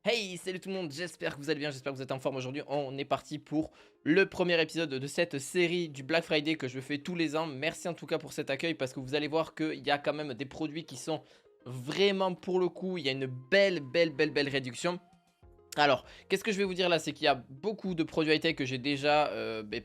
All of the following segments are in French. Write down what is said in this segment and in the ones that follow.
Hey, salut tout le monde, j'espère que vous allez bien, j'espère que vous êtes en forme aujourd'hui. On est parti pour le premier épisode de cette série du Black Friday que je fais tous les ans. Merci en tout cas pour cet accueil parce que vous allez voir qu'il y a quand même des produits qui sont vraiment pour le coup, il y a une belle réduction. Alors, qu'est-ce que je vais vous dire là, c'est qu'il y a beaucoup de produits high-tech que j'ai déjà,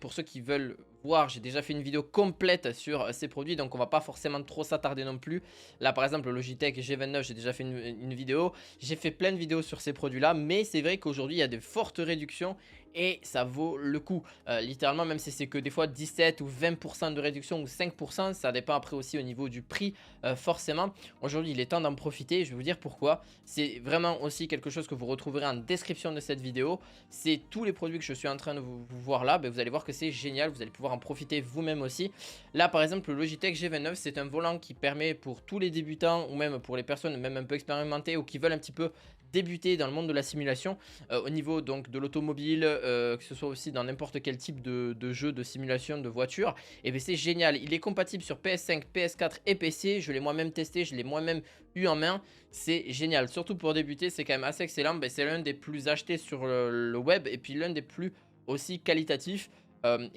pour ceux qui veulent voir, j'ai déjà fait une vidéo complète sur ces produits, donc on va pas forcément trop s'attarder non plus. Là par exemple le Logitech G29, j'ai déjà fait une vidéo, j'ai fait plein de vidéos sur ces produits là, mais c'est vrai qu'aujourd'hui il y a de fortes réductions et ça vaut le coup. Littéralement, même si c'est que des fois 17 ou 20% de réduction ou 5%, ça dépend après aussi au niveau du prix forcément. Aujourd'hui il est temps d'en profiter, je vais vous dire pourquoi. C'est vraiment aussi quelque chose que vous retrouverez en description de cette vidéo. C'est tous les produits que je suis en train de vous voir là, vous allez voir que c'est génial, vous allez pouvoir en profiter vous-même aussi. Là par exemple le Logitech G29, c'est un volant qui permet pour tous les débutants ou même pour les personnes même un peu expérimentées ou qui veulent un petit peu débuter dans le monde de la simulation au niveau donc de l'automobile, que ce soit aussi dans n'importe quel type de jeu de simulation de voiture. Et bien c'est génial, il est compatible sur PS5, PS4 et PC. Je l'ai moi-même testé, je l'ai moi-même eu en main. C'est génial, surtout pour débuter, c'est quand même assez excellent. C'est l'un des plus achetés sur le web et puis l'un des plus aussi qualitatifs.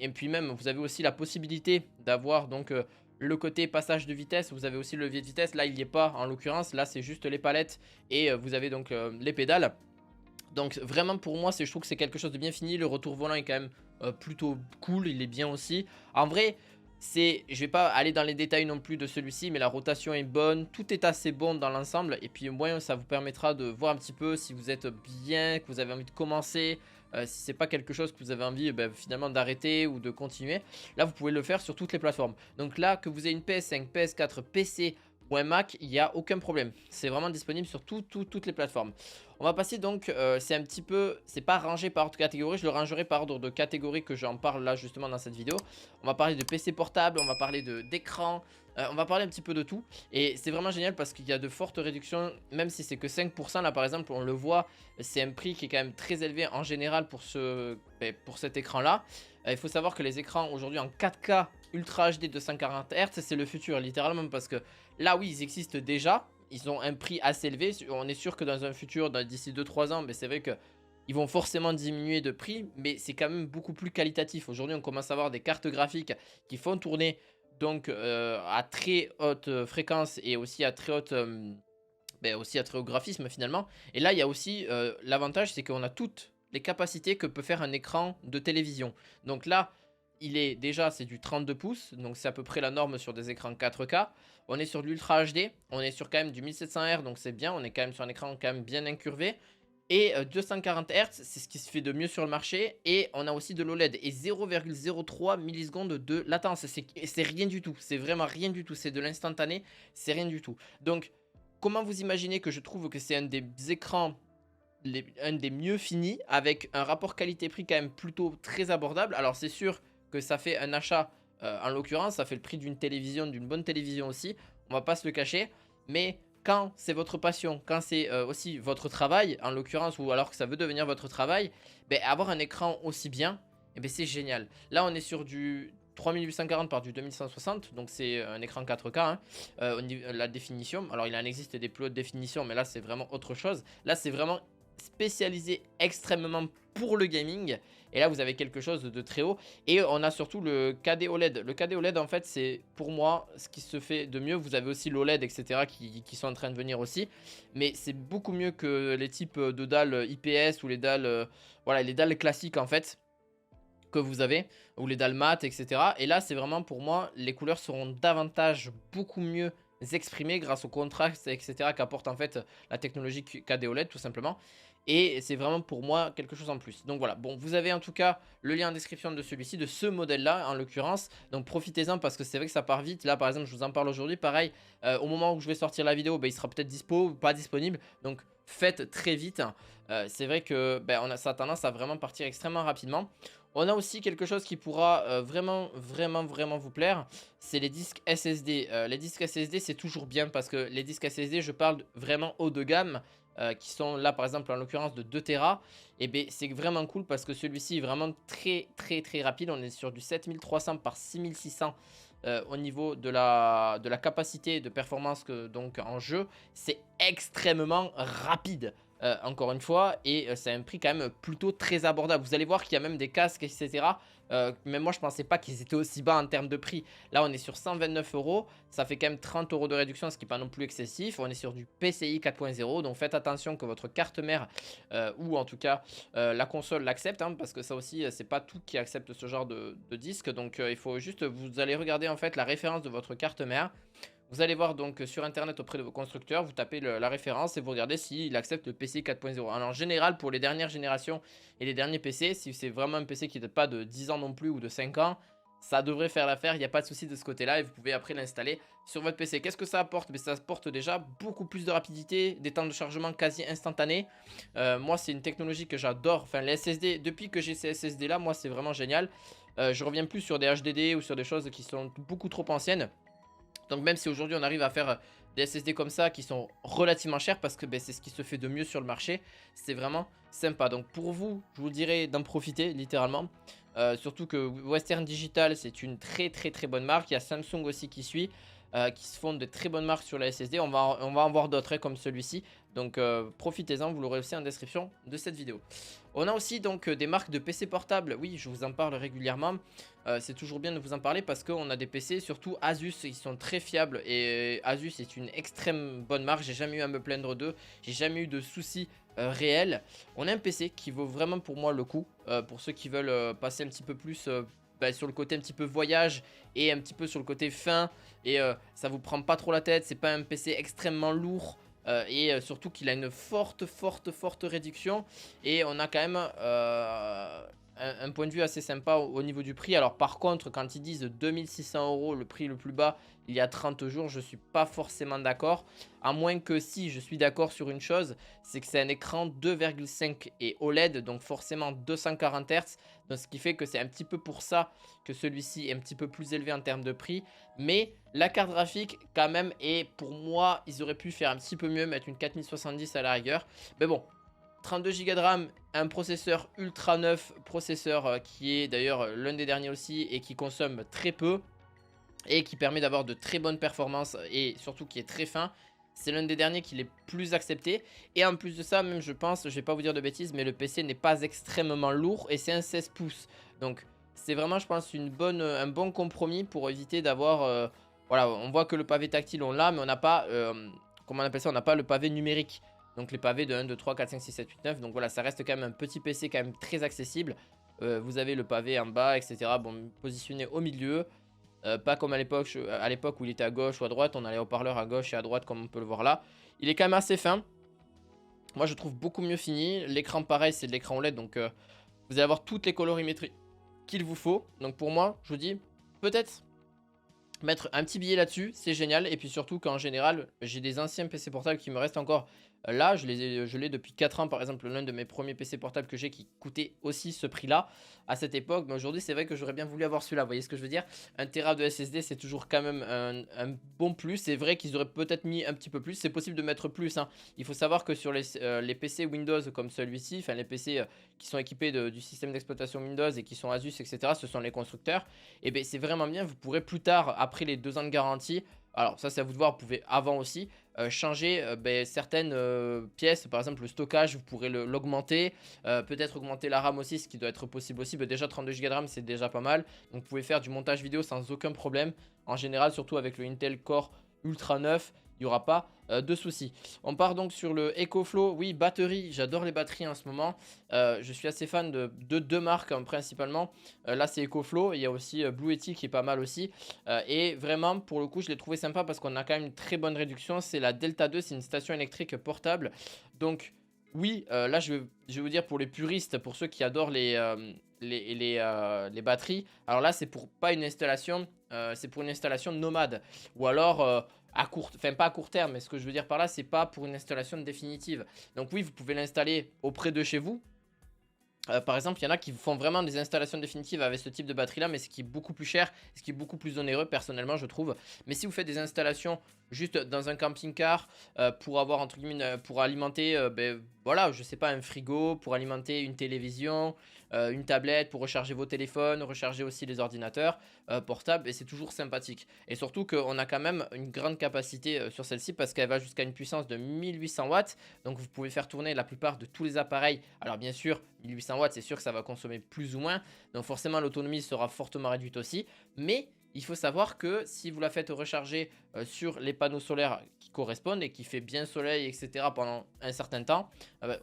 Et puis même vous avez aussi la possibilité d'avoir donc le côté passage de vitesse. Vous avez aussi le levier de vitesse, là il n'y est pas en l'occurrence, là c'est juste les palettes et vous avez donc les pédales. Donc vraiment pour moi je trouve que c'est quelque chose de bien fini. Le retour volant est quand même plutôt cool, il est bien aussi. En vrai je vais pas aller dans les détails non plus de celui-ci, mais la rotation est bonne, tout est assez bon dans l'ensemble. Et puis moi ça vous permettra de voir un petit peu si vous êtes bien, que vous avez envie de commencer, si c'est pas quelque chose que vous avez envie finalement d'arrêter ou de continuer. Là vous pouvez le faire sur toutes les plateformes. Donc là que vous ayez une PS5, PS4, PC ou un Mac, il n'y a aucun problème. C'est vraiment disponible sur toutes les plateformes. On va passer donc, c'est un petit peu, c'est pas rangé par ordre de catégorie, je le rangerai par ordre de catégorie que j'en parle là justement dans cette vidéo. On va parler de PC portable, on va parler d'écran, on va parler un petit peu de tout. Et c'est vraiment génial parce qu'il y a de fortes réductions, même si c'est que 5% là par exemple, on le voit, c'est un prix qui est quand même très élevé en général pour, pour cet écran là. Il faut savoir que les écrans aujourd'hui en 4K Ultra HD 240 Hz, c'est le futur littéralement parce que là oui ils existent déjà. Ils ont un prix assez élevé. On est sûr que dans un futur, d'ici 2-3 ans, ils c'est vrai qu'ils vont forcément diminuer de prix, mais c'est quand même beaucoup plus qualitatif. Aujourd'hui, on commence à avoir des cartes graphiques qui font tourner donc à très haute fréquence et aussi à très haute aussi à très haut graphisme finalement. Et là, il y a aussi l'avantage, c'est qu'on a toutes les capacités que peut faire un écran de télévision. Donc là, il est déjà, c'est du 32 pouces, donc c'est à peu près la norme sur des écrans 4K. On est sur de l'Ultra HD, on est sur quand même du 1700 Hz, donc c'est bien, on est quand même sur un écran quand même bien incurvé. Et 240 Hz, c'est ce qui se fait de mieux sur le marché. Et on a aussi de l'OLED et 0,03 millisecondes de latence. C'est rien du tout, c'est vraiment rien du tout, c'est de l'instantané, c'est rien du tout. Donc, comment vous imaginez que je trouve que c'est un des écrans un des mieux finis avec un rapport qualité-prix quand même plutôt très abordable. Alors c'est sûr que ça fait un achat, en l'occurrence, ça fait le prix d'une télévision, d'une bonne télévision aussi, on va pas se le cacher, mais quand c'est votre passion, quand c'est aussi votre travail, en l'occurrence, ou alors que ça veut devenir votre travail, avoir un écran aussi bien, c'est génial. Là on est sur du 3840 par du 2160, donc c'est un écran 4K hein, au niveau de la définition. Alors il en existe des plus hautes définitions, mais là c'est vraiment autre chose. Là c'est vraiment spécialisé extrêmement pour le gaming. Et là, vous avez quelque chose de très haut. Et on a surtout le KD OLED. Le KD OLED, en fait, c'est pour moi ce qui se fait de mieux. Vous avez aussi l'OLED, etc. qui sont en train de venir aussi. Mais c'est beaucoup mieux que les types de dalles IPS ou les dalles, voilà, les dalles classiques, en fait, que vous avez, ou les dalles mat, etc. Et là, c'est vraiment pour moi, les couleurs seront davantage beaucoup mieux exprimées grâce au contraste, etc. qu'apporte en fait la technologie KD OLED tout simplement. Et c'est vraiment pour moi quelque chose en plus. Donc voilà, bon, vous avez en tout cas le lien en description de celui-ci, de ce modèle-là en l'occurrence. Donc profitez-en parce que c'est vrai que ça part vite. Là par exemple, je vous en parle aujourd'hui. Pareil, au moment où je vais sortir la vidéo, il sera peut-être dispo ou pas disponible. Donc faites très vite. C'est vrai que ça a tendance à vraiment partir extrêmement rapidement. On a aussi quelque chose qui pourra vraiment vous plaire, c'est les disques SSD. Les disques SSD, c'est toujours bien parce que les disques SSD, je parle vraiment haut de gamme, qui sont là par exemple en l'occurrence de 2 Tera. Et bien c'est vraiment cool parce que celui-ci est vraiment très rapide. On est sur du 7300 par 6600 au niveau de la capacité de performance donc en jeu. C'est extrêmement rapide. encore une fois, et c'est un prix quand même plutôt très abordable. Vous allez voir qu'il y a même des casques, etc. Même moi, je pensais pas qu'ils étaient aussi bas en termes de prix. Là, on est sur 129 euros. Ça fait quand même 30 euros de réduction, ce qui n'est pas non plus excessif. On est sur du PCI 4.0. Donc, faites attention que votre carte mère ou en tout cas la console l'accepte. Hein, parce que ça aussi, c'est pas tout qui accepte ce genre de disque. Donc, il faut juste, vous allez regarder en fait la référence de votre carte mère. Vous allez voir donc sur internet auprès de vos constructeurs, vous tapez la référence et vous regardez s'il accepte le PC 4.0. Alors en général, pour les dernières générations et les derniers PC, si c'est vraiment un PC qui n'est pas de 10 ans non plus ou de 5 ans, ça devrait faire l'affaire, il n'y a pas de souci de ce côté-là et vous pouvez après l'installer sur votre PC. Qu'est-ce que ça apporte? Mais ça apporte déjà beaucoup plus de rapidité, des temps de chargement quasi instantanés. Moi, c'est une technologie que j'adore. Enfin, les SSD, depuis que j'ai ces SSD là, moi, c'est vraiment génial. Je reviens plus sur des HDD ou sur des choses qui sont beaucoup trop anciennes. Donc même si aujourd'hui on arrive à faire des SSD comme ça qui sont relativement chers parce que c'est ce qui se fait de mieux sur le marché, c'est vraiment sympa. Donc pour vous, je vous dirais d'en profiter littéralement. Surtout que Western Digital c'est une très bonne marque. Il y a Samsung aussi qui suit, qui se font de très bonnes marques sur la SSD. On va en voir d'autres comme celui-ci. Donc profitez-en, vous l'aurez aussi en description de cette vidéo. On a aussi donc des marques de PC portables. Oui, je vous en parle régulièrement. C'est toujours bien de vous en parler parce qu'on a des PC, surtout Asus, ils sont très fiables. Et Asus est une extrême bonne marque. J'ai jamais eu à me plaindre d'eux. J'ai jamais eu de soucis réels. On a un PC qui vaut vraiment pour moi le coup. Pour ceux qui veulent passer un petit peu plus sur le côté un petit peu voyage et un petit peu sur le côté fin. Et ça vous prend pas trop la tête. C'est pas un PC extrêmement lourd. Et surtout qu'il a une forte réduction et on a quand même un point de vue assez sympa au niveau du prix. Alors par contre quand ils disent 2600 euros le prix le plus bas il y a 30 jours, je suis pas forcément d'accord, à moins que si je suis d'accord sur une chose, c'est que c'est un écran 2,5 et OLED, donc forcément 240 Hz, donc ce qui fait que c'est un petit peu pour ça que celui-ci est un petit peu plus élevé en termes de prix. Mais la carte graphique quand même, et pour moi ils auraient pu faire un petit peu mieux, mettre une 4070 à la rigueur. Mais bon, 32 Go de RAM, un processeur ultra neuf, processeur qui est d'ailleurs l'un des derniers aussi et qui consomme très peu et qui permet d'avoir de très bonnes performances et surtout qui est très fin. C'est l'un des derniers qui est plus accepté. Et en plus de ça, même je pense, je vais pas vous dire de bêtises, mais le PC n'est pas extrêmement lourd et c'est un 16 pouces. Donc c'est vraiment, je pense, un bon compromis pour éviter d'avoir... voilà, on voit que le pavé tactile on l'a, mais on n'a pas... comment on appelle ça? On n'a pas le pavé numérique. Donc les pavés de 1, 2, 3, 4, 5, 6, 7, 8, 9. Donc voilà, ça reste quand même un petit PC quand même très accessible. Vous avez le pavé en bas, etc. Bon, positionné au milieu. Pas comme à l'époque où il était à gauche ou à droite. On a les haut-parleurs à gauche et à droite comme on peut le voir là. Il est quand même assez fin. Moi je trouve beaucoup mieux fini. L'écran pareil, c'est de l'écran OLED. Donc vous allez avoir toutes les colorimétries qu'il vous faut. Donc pour moi, je vous dis, peut-être mettre un petit billet là-dessus, c'est génial. Et puis surtout qu'en général, j'ai des anciens PC portables qui me restent encore là. Je l'ai depuis 4 ans, par exemple, l'un de mes premiers PC portables que j'ai qui coûtait aussi ce prix-là à cette époque. Mais aujourd'hui, c'est vrai que j'aurais bien voulu avoir celui-là. Vous voyez ce que je veux dire? 1 Tera de SSD, c'est toujours quand même un bon plus. C'est vrai qu'ils auraient peut-être mis un petit peu plus. C'est possible de mettre plus, hein. Il faut savoir que sur les PC Windows comme celui-ci, enfin les PC qui sont équipés du système d'exploitation Windows et qui sont Asus, etc., ce sont les constructeurs. Et bien c'est vraiment bien. Vous pourrez plus tard, après les 2 ans de garantie, alors ça c'est à vous de voir, vous pouvez avant aussi changer certaines pièces, par exemple le stockage, vous pourrez l'augmenter, peut-être augmenter la RAM aussi, ce qui doit être possible aussi. Déjà 32 Go de RAM c'est déjà pas mal, donc vous pouvez faire du montage vidéo sans aucun problème. En général, surtout avec le Intel Core Ultra 9, il n'y aura pas de soucis. On part donc sur le EcoFlow. Oui, batterie, j'adore les batteries en ce moment. Je suis assez fan de deux marques hein, principalement. Là c'est EcoFlow, il y a aussi Blue Yeti qui est pas mal aussi. Et vraiment pour le coup je l'ai trouvé sympa parce qu'on a quand même une très bonne réduction. C'est la Delta 2, c'est une station électrique portable. Donc oui, là je vais vous dire pour les puristes, pour ceux qui adorent les batteries. Alors là c'est pour pas une installation, c'est pour une installation nomade. Ou alors pas à court terme, mais ce que je veux dire par là, c'est pas pour une installation définitive. Donc oui, vous pouvez l'installer auprès de chez vous. Par exemple, il y en a qui font vraiment des installations définitives avec ce type de batterie là, mais ce qui est beaucoup plus cher, ce qui est beaucoup plus onéreux personnellement je trouve. Mais si vous faites des installations juste dans un camping-car pour avoir entre guillemets pour alimenter voilà, je sais pas, un frigo, pour alimenter une télévision, une tablette pour recharger vos téléphones, recharger aussi les ordinateurs portables et c'est toujours sympathique. Et surtout qu'on a quand même une grande capacité sur celle-ci parce qu'elle va jusqu'à une puissance de 1800 watts. Donc vous pouvez faire tourner la plupart de tous les appareils. Alors bien sûr, 1800 watts, c'est sûr que ça va consommer plus ou moins. Donc forcément, l'autonomie sera fortement réduite aussi. Mais il faut savoir que si vous la faites recharger sur les panneaux solaires qui correspondent et qui fait bien soleil, etc. pendant un certain temps,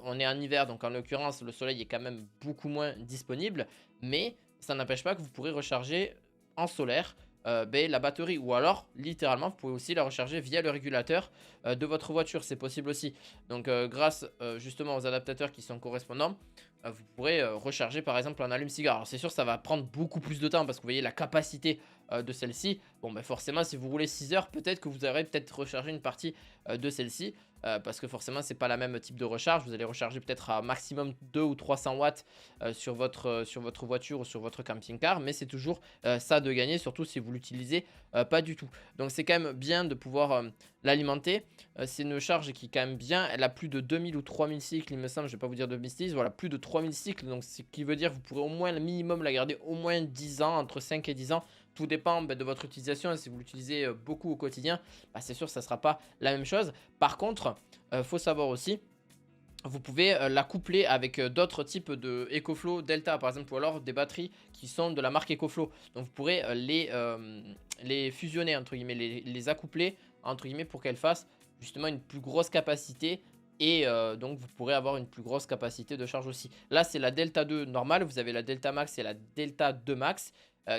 on est en hiver, donc en l'occurrence, le soleil est quand même beaucoup moins disponible. Mais ça n'empêche pas que vous pourrez recharger en solaire la batterie. Ou alors, littéralement, vous pouvez aussi la recharger via le régulateur de votre voiture. C'est possible aussi. Donc, grâce justement aux adaptateurs qui sont correspondants, vous pourrez recharger par exemple un allume-cigare. Alors c'est sûr ça va prendre beaucoup plus de temps parce que vous voyez la capacité de celle-ci. Bon ben forcément si vous roulez 6 heures peut-être que vous aurez peut-être rechargé une partie de celle-ci. Parce que forcément c'est pas la même type de recharge. Vous allez recharger peut-être à maximum 2 ou 300 watts sur votre voiture ou sur votre camping-car. Mais c'est toujours ça de gagner, surtout si vous l'utilisez pas du tout. Donc c'est quand même bien de pouvoir l'alimenter. C'est une charge qui est quand même bien. Elle a plus de 2000 ou 3000 cycles il me semble. Je vais pas vous dire de bêtises. Voilà, plus de 3000 cycles. Donc ce qui veut dire que vous pourrez au moins le minimum la garder au moins 10 ans, entre 5 et 10 ans. Tout dépend de votre utilisation. Si vous l'utilisez beaucoup au quotidien, c'est sûr que ça ne sera pas la même chose. Par contre, faut savoir aussi, vous pouvez la coupler avec d'autres types de EcoFlow Delta par exemple, ou alors des batteries qui sont de la marque EcoFlow. Donc vous pourrez les fusionner entre guillemets, les accoupler entre guillemets pour qu'elles fassent justement une plus grosse capacité. Et donc vous pourrez avoir une plus grosse capacité de charge aussi. Là c'est la Delta 2 normale, vous avez la Delta Max et la Delta 2 Max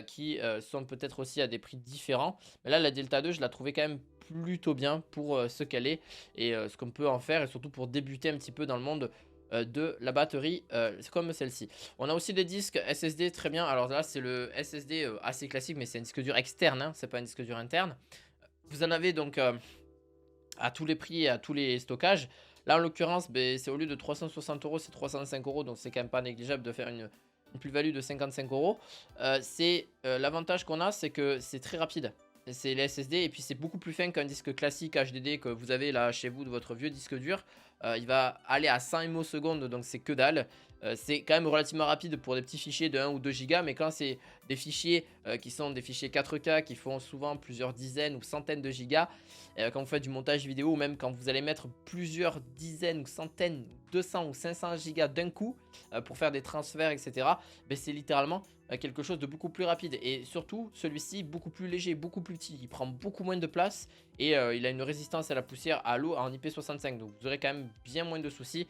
qui sont peut-être aussi à des prix différents. Mais là la Delta 2 je la trouvais quand même plutôt bien pour ce qu'elle est et ce qu'on peut en faire et surtout pour débuter un petit peu dans le monde de la batterie comme celle-ci. On a aussi des disques SSD très bien. Alors là c'est le SSD assez classique mais c'est un disque dur externe, hein, c'est pas un disque dur interne. Vous en avez donc à tous les prix et à tous les stockages. Là en l'occurrence c'est au lieu de 360 euros c'est 305 euros, donc c'est quand même pas négligeable de faire une plus-value de 55 euros. L'avantage qu'on a c'est que c'est très rapide. C'est les SSD et puis c'est beaucoup plus fin qu'un disque classique HDD que vous avez là chez vous de votre vieux disque dur. Il va aller à 100 ms seconde, donc c'est que dalle. C'est quand même relativement rapide pour des petits fichiers de 1 ou 2 gigas, mais quand c'est des fichiers qui sont des fichiers 4K qui font souvent plusieurs dizaines ou centaines de gigas, quand vous faites du montage vidéo ou même quand vous allez mettre plusieurs dizaines ou centaines, 200 ou 500 gigas d'un coup pour faire des transferts, etc., c'est littéralement quelque chose de beaucoup plus rapide et surtout celui-ci beaucoup plus léger, beaucoup plus petit, il prend beaucoup moins de place et il a une résistance à la poussière, à l'eau en IP65, donc vous aurez quand même bien moins de soucis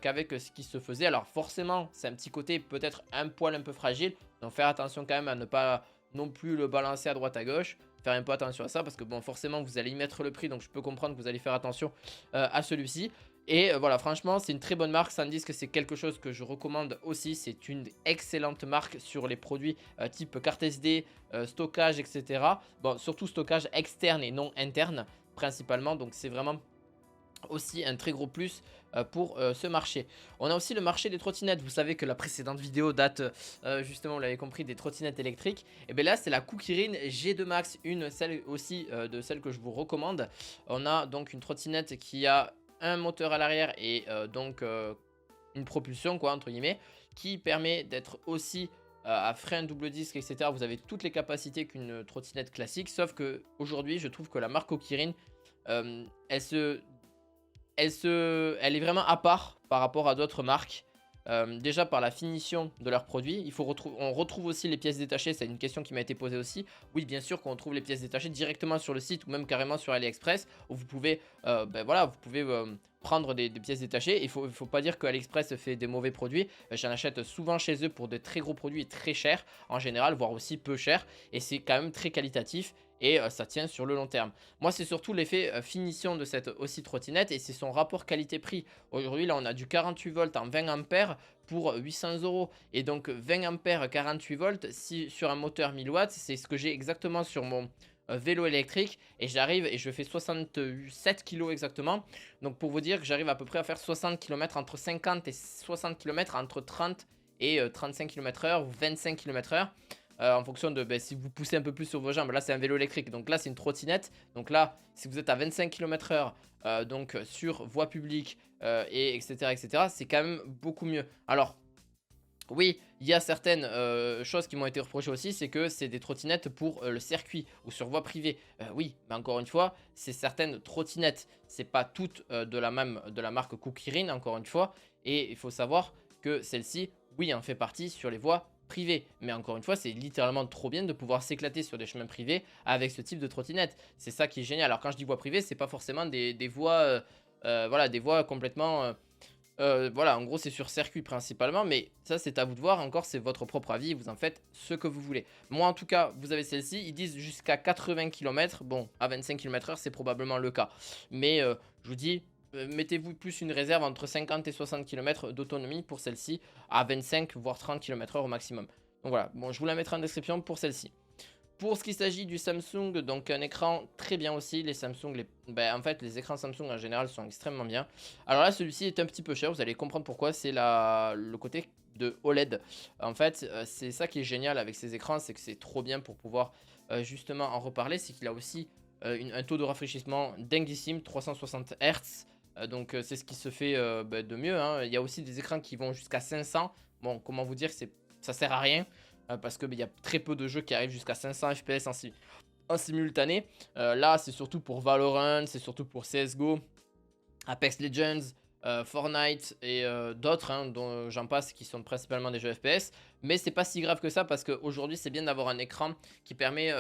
qu'avec ce qui se faisait. Alors forcément c'est un petit côté peut-être un poil un peu fragile, donc faire attention quand même à ne pas non plus le balancer à droite à gauche, faire un peu attention à ça parce que bon forcément vous allez y mettre le prix, donc je peux comprendre que vous allez faire attention à celui-ci. Et voilà, franchement, c'est une très bonne marque. SanDisk, c'est quelque chose que je recommande aussi. C'est une excellente marque sur les produits type carte SD, stockage, etc. Bon, surtout stockage externe et non interne, principalement. Donc, c'est vraiment aussi un très gros plus pour ce marché. On a aussi le marché des trottinettes. Vous savez que la précédente vidéo date justement, vous l'avez compris, des trottinettes électriques. Et bien là c'est la Kukirin G2 Max, celle aussi de celles que je vous recommande. On a donc une trottinette qui a un moteur à l'arrière et donc une propulsion quoi entre guillemets, qui permet d'être aussi à frein double disque, etc. Vous avez toutes les capacités qu'une trottinette classique, sauf que aujourd'hui je trouve que la marque Kukirin elle est vraiment à part par rapport à d'autres marques. Déjà par la finition de leurs produits, on retrouve aussi les pièces détachées, c'est une question qui m'a été posée aussi. Oui bien sûr qu'on trouve les pièces détachées directement sur le site ou même carrément sur AliExpress où vous pouvez, prendre des pièces détachées. Il faut pas dire que AliExpress fait des mauvais produits, j'en achète souvent chez eux pour de très gros produits et très chers en général, voire aussi peu chers, et c'est quand même très qualitatif et ça tient sur le long terme. Moi c'est surtout l'effet finition de cette aussi trottinette et c'est son rapport qualité-prix. Aujourd'hui là on a du 48 volts en 20 ampères pour 800 euros et donc 20 ampères 48 volts si, sur un moteur 1000 watts, c'est ce que j'ai exactement sur mon vélo électrique et j'arrive et je fais 67 kg exactement. Donc pour vous dire que j'arrive à peu près à faire 60 km entre 50 et 60 km entre 30 et 35 km/h ou 25 km/h. En fonction de si vous poussez un peu plus sur vos jambes. Là c'est un vélo électrique, donc là c'est une trottinette. Donc là si vous êtes à 25 km/h donc sur voie publique et etc, c'est quand même beaucoup mieux. Alors Oui, il y a certaines choses qui m'ont été reprochées aussi, c'est que c'est des trottinettes pour le circuit ou sur voie privée. Oui, mais encore une fois, c'est certaines trottinettes. C'est pas toutes de la marque Kukirin, encore une fois. Et il faut savoir que celle-ci, oui, en fait partie sur les voies privées. Mais encore une fois, c'est littéralement trop bien de pouvoir s'éclater sur des chemins privés avec ce type de trottinette. C'est ça qui est génial. Alors quand je dis voie privée, c'est pas forcément des voies, voilà, des voies complètement voilà, en gros, c'est sur circuit principalement, mais ça, c'est à vous de voir. Encore, c'est votre propre avis. Vous en faites ce que vous voulez. Moi, en tout cas, vous avez celle-ci. Ils disent jusqu'à 80 km. Bon, à 25 km/h, c'est probablement le cas. Mais je vous dis, mettez-vous plus une réserve entre 50 et 60 km d'autonomie pour celle-ci, à 25 voire 30 km/h au maximum. Donc voilà, bon, je vous la mettrai en description pour celle-ci. Pour ce qui s'agit du Samsung, donc un écran très bien aussi. Les Samsung, en fait, les écrans Samsung en général sont extrêmement bien. Alors là, celui-ci est un petit peu cher, vous allez comprendre pourquoi. C'est le côté de OLED. En fait, c'est ça qui est génial avec ces écrans, c'est que c'est trop bien pour pouvoir justement en reparler. C'est qu'il a aussi un taux de rafraîchissement dinguissime, 360 Hz. Donc c'est ce qui se fait de mieux, hein. Il y a aussi des écrans qui vont jusqu'à 500. Bon, comment vous dire, ça sert à rien parce qu'il y a très peu de jeux qui arrivent jusqu'à 500 FPS en simultané. Là, c'est surtout pour Valorant, c'est surtout pour CSGO, Apex Legends, Fortnite et d'autres, hein, dont j'en passe, qui sont principalement des jeux FPS. Mais c'est pas si grave que ça parce qu'aujourd'hui, c'est bien d'avoir un écran qui permet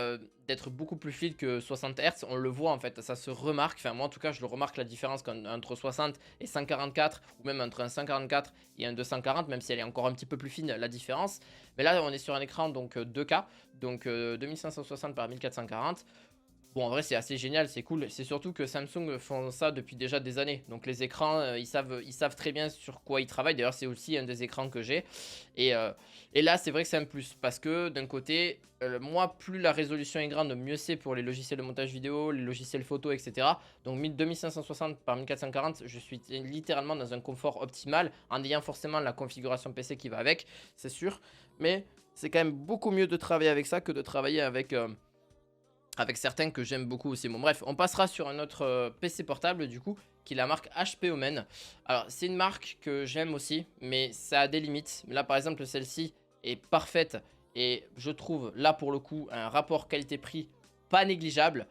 d'être beaucoup plus fluide que 60 Hz. On le voit en fait, ça se remarque. Enfin, moi en tout cas, je le remarque la différence entre 60 et 144, ou même entre un 144 et un 240, même si elle est encore un petit peu plus fine, la différence. Mais là, on est sur un écran donc 2K, donc 2560 par 1440. Bon, en vrai, c'est assez génial, c'est cool. C'est surtout que Samsung font ça depuis déjà des années. Donc, les écrans, ils savent très bien sur quoi ils travaillent. D'ailleurs, c'est aussi un des écrans que j'ai. Et là, c'est vrai que c'est un plus. Parce que d'un côté, moi, plus la résolution est grande, mieux c'est pour les logiciels de montage vidéo, les logiciels photo, etc. Donc, 2560 par 1440, je suis littéralement dans un confort optimal en ayant forcément la configuration PC qui va avec, c'est sûr. Mais c'est quand même beaucoup mieux de travailler avec ça que de travailler avec certains que j'aime beaucoup aussi. Bon bref, on passera sur un autre PC portable du coup, qui est la marque HP Omen. Alors c'est une marque que j'aime aussi, mais ça a des limites. Là par exemple celle-ci est parfaite et je trouve là pour le coup un rapport qualité-prix pas négligeable.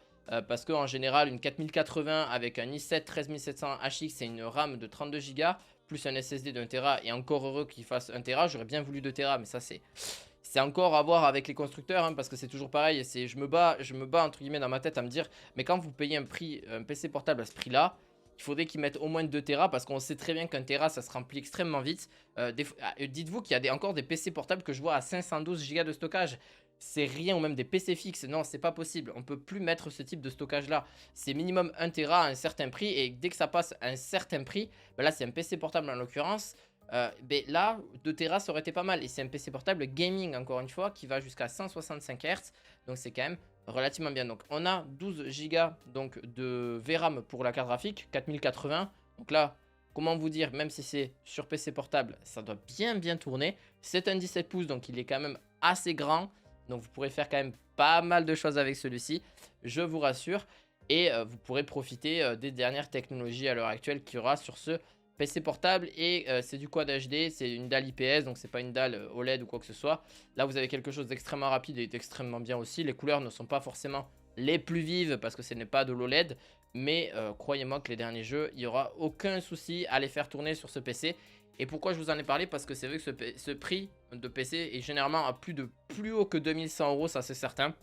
Parce qu'en général une 4080 avec un i7 13700 HX et une RAM de 32 Go plus un SSD de 1 Tera, et encore heureux qu'il fasse 1 Tera, j'aurais bien voulu 2 Tera, mais ça c'est encore à voir avec les constructeurs, hein, parce que c'est toujours pareil. Je me bats entre guillemets dans ma tête à me dire, mais quand vous payez un PC portable à ce prix-là, il faudrait qu'ils mettent au moins 2 Tera, parce qu'on sait très bien qu'un Tera ça se remplit extrêmement vite. Dites-vous qu'il y a encore des PC portables que je vois à 512 Go de stockage. C'est rien, ou même des PC fixes. Non, c'est pas possible. On peut plus mettre ce type de stockage là. C'est minimum 1 Tera à un certain prix, et dès que ça passe à un certain prix, ben là c'est un PC portable en l'occurrence. Ben là, 2 Tera ça aurait été pas mal. Et c'est un PC portable gaming, encore une fois, qui va jusqu'à 165 Hz. Donc c'est quand même relativement bien. Donc on a 12 Go donc, de VRAM pour la carte graphique, 4080. Donc là, comment vous dire, même si c'est sur PC portable, ça doit bien tourner. C'est un 17 pouces, donc il est quand même assez grand. Donc vous pourrez faire quand même pas mal de choses avec celui-ci, je vous rassure. Et vous pourrez profiter des dernières technologies à l'heure actuelle qu'il y aura sur ce PC portable. Et c'est du Quad HD, c'est une dalle IPS, donc c'est pas une dalle OLED ou quoi que ce soit. Là vous avez quelque chose d'extrêmement rapide et d'extrêmement bien aussi. Les couleurs ne sont pas forcément les plus vives parce que ce n'est pas de l'OLED, mais croyez-moi que les derniers jeux, il n'y aura aucun souci à les faire tourner sur ce PC. Et pourquoi je vous en ai parlé? Parce que c'est vrai que ce prix de PC est généralement à plus haut que 2100 euros, ça c'est certain.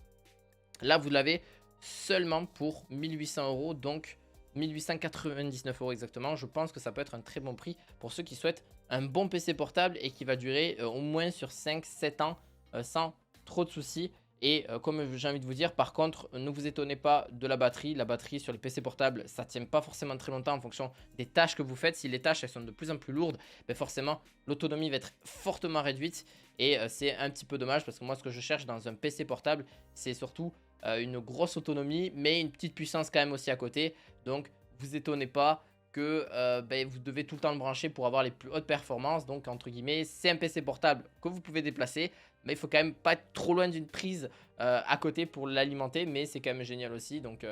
Là vous l'avez seulement pour 1800 euros, donc 1899 euros exactement. Je pense que ça peut être un très bon prix pour ceux qui souhaitent un bon PC portable et qui va durer au moins sur 5-7 ans sans trop de soucis. Et comme j'ai envie de vous dire, par contre, ne vous étonnez pas de la batterie. La batterie sur les PC portables, ça ne tient pas forcément très longtemps en fonction des tâches que vous faites. Si les tâches elles sont de plus en plus lourdes, ben forcément, l'autonomie va être fortement réduite. Et c'est un petit peu dommage parce que moi, ce que je cherche dans un PC portable, c'est surtout une grosse autonomie, mais une petite puissance quand même aussi à côté. Donc, vous étonnez pas que ben, vous devez tout le temps le brancher pour avoir les plus hautes performances. Donc, entre guillemets, c'est un PC portable que vous pouvez déplacer, mais il faut quand même pas être trop loin d'une prise à côté pour l'alimenter, mais c'est quand même génial aussi. Donc